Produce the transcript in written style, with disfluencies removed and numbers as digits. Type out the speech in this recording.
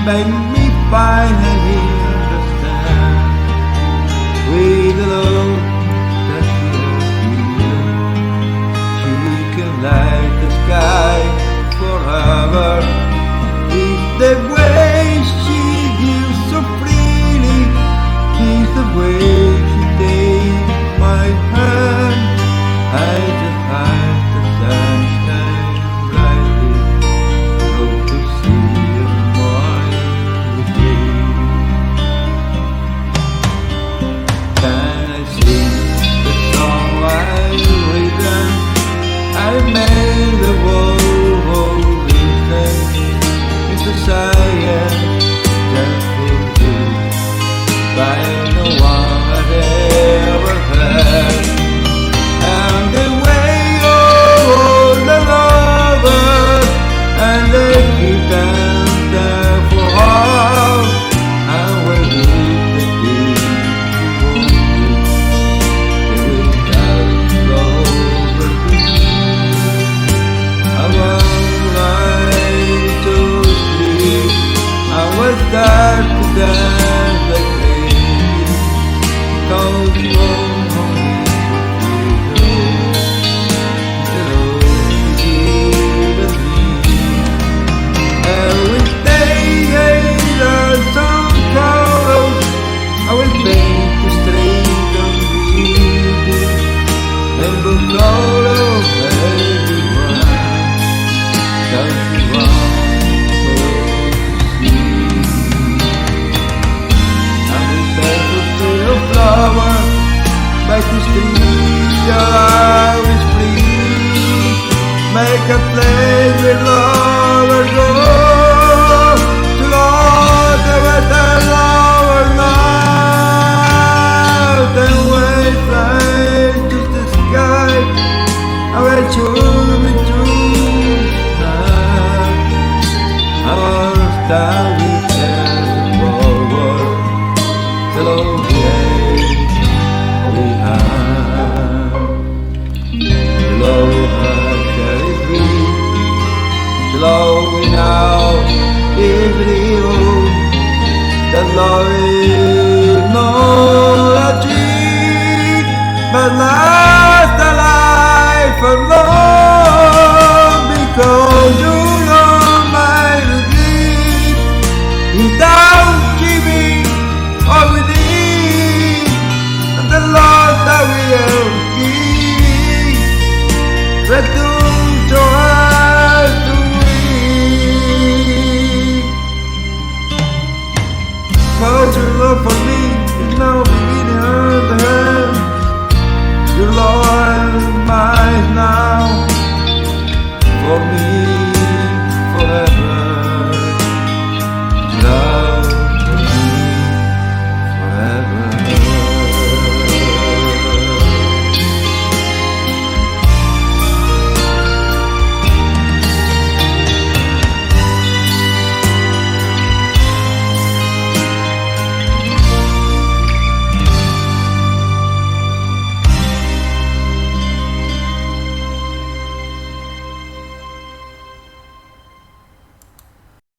make me finally understand with the love that she can light the sky forever. It's the way she gives so freely, it's the way she takes my hand. I just hide the sunshine brightly, hope to see a morning day. Can I sing the song I've written? I made the world listen. It's a science just for you, by no one I've ever heard. And the way all the lovers and they keep them there for all. And when we the deep they will come over to me. I was lying to sleep, I was dark to dance like crazy, don't you by the street, always please make a place where lovers go to Lord the lover night, and when it flies to the sky, I will choose me to night. I will start with the forward, the love flowing out every room. The love is not a dream, but life.